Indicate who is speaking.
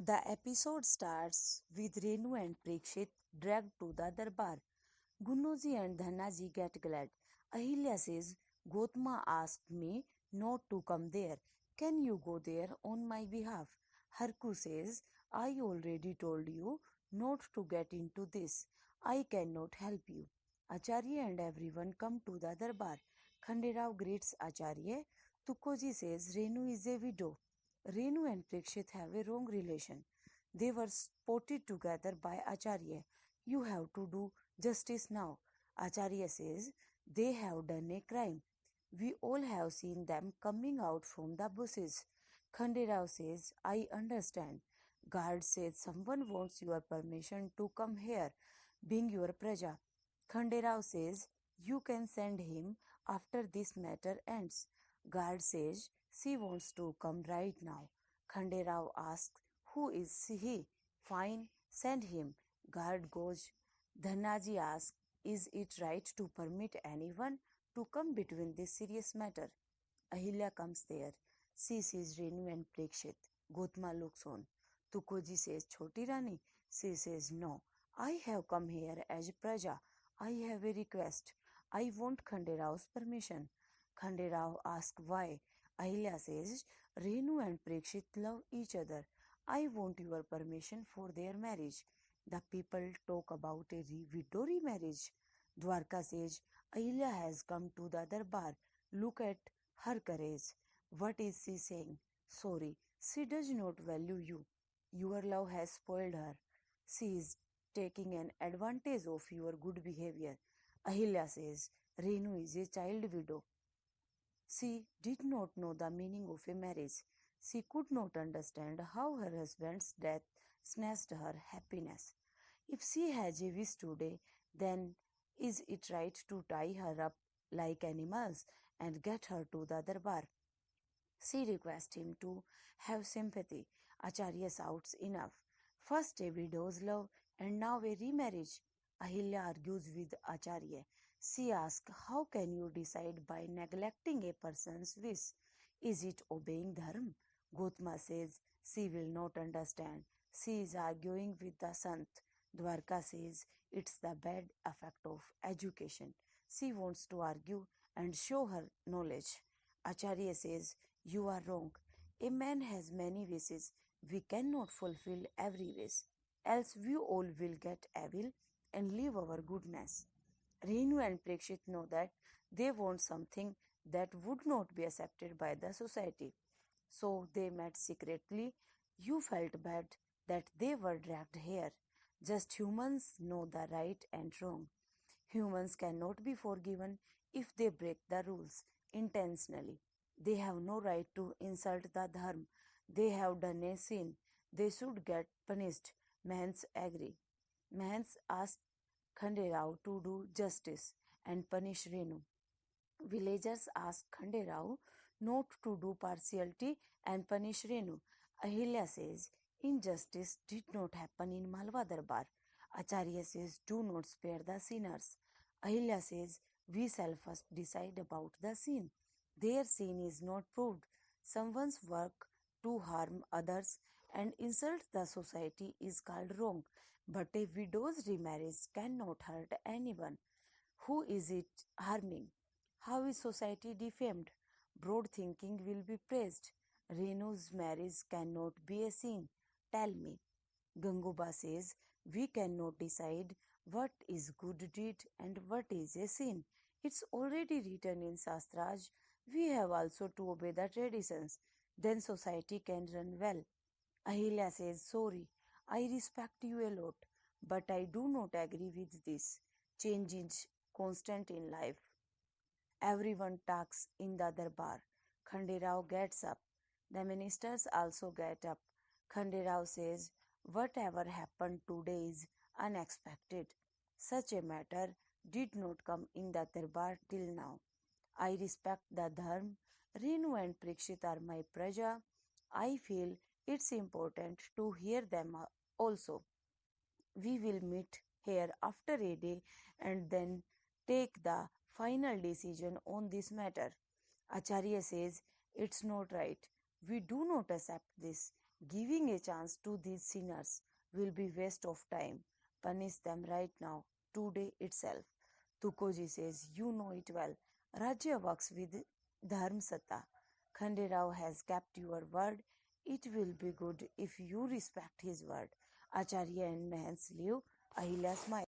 Speaker 1: The episode starts with Renu and Prekshit dragged to the darbar. Gunnoji and Dhanaji get glad. Ahilya says, Gotama asked me not to come there. Can you go there on my behalf? Harku says, I already told you not to get into this. I cannot help you. Acharya and everyone come to the darbar. Khanderao greets Acharya. Tukkoji says Renu is a widow. Renu and Prekshit have a wrong relation. They were spotted together by Acharya. You have to do justice now. Acharya says they have done a crime. We all have seen them coming out from the bushes. Khanderao says, I understand. Guard says someone wants your permission to come here, being your praja. Khanderao says you can send him after this matter ends. Guard says she wants to come right now. Khanderao asks, who is he? Fine, send him. Guard goes. Dhanaji asks, is it right to permit anyone to come between this serious matter? Ahilya comes there. She sees Renu and Prekshit. Gotama looks on. Tukoji says, Choti Rani. She says, no. I have come here as Praja. I have a request. I want Khanderao's permission. Khanderao asks why. Ahilya says, Renu and Prekshit love each other. I want your permission for their marriage. The people talk about a widow remarriage. Dwarka says, Ahilya has come to the darbar. Look at her courage. What is she saying? Sorry, she does not value you. Your love has spoiled her. She is taking an advantage of your good behavior. Ahilya says, Renu is a child widow. She did not know the meaning of a marriage. She could not understand how her husband's death snatched her happiness. If she has a wish today, then is it right to tie her up like animals and get her to the darbar? She requests him to have sympathy. Acharya shouts, enough. First a widow's love and now a remarriage. Ahilya argues with Acharya. She asks, how can you decide by neglecting a person's wish? Is it obeying dharma? Gotama says she will not understand. She is arguing with the sant. Dwarka says it's the bad effect of education. She wants to argue and show her knowledge. Acharya says, you are wrong. A man has many wishes. We cannot fulfill every wish, else we all will get evil and leave our goodness. Renu and Prekshit know that they want something that would not be accepted by the society. So they met secretly. You felt bad that they were dragged here. Just humans know the right and wrong. Humans cannot be forgiven if they break the rules intentionally. They have no right to insult the dharma. They have done a sin. They should get punished. Mahants agree. Mahants asked Khanderao to do justice and punish Renu. Villagers asked Khanderao not to do partiality and punish Renu. Ahilya says, injustice did not happen in Malwa Darbar. Acharya says, do not spare the sinners. Ahilya says, we shall first decide about the sin. Their sin is not proved. Someone's work to harm others and insult the society is called wrong. But a widow's remarriage cannot hurt anyone. Who is it harming? How is society defamed? Broad thinking will be praised. Renu's marriage cannot be a sin. Tell me. Ganguba says, we cannot decide what is good deed and what is a sin. It's already written in Shastras. We have also to obey the traditions. Then society can run well. Ahilya says, sorry, I respect you a lot, but I do not agree with this. Change is constant in life. Everyone talks in the darbar. Khanderao gets up. The ministers also get up. Khanderao says, whatever happened today is unexpected. Such a matter did not come in the darbar till now. I respect the dharma. Renu and Prekshit are my praja. I feel it's important to hear them also. We will meet here after a day and then take the final decision on this matter. Acharya says it's not right. We do not accept this. Giving a chance to these sinners will be waste of time. Punish them right now, today itself. Tukoji says, you know it well. Rajya works with Dharm Satta. Khande Rao has kept your word. It will be good if you respect his word. Acharya and Mahans leave. Ahilya smiles.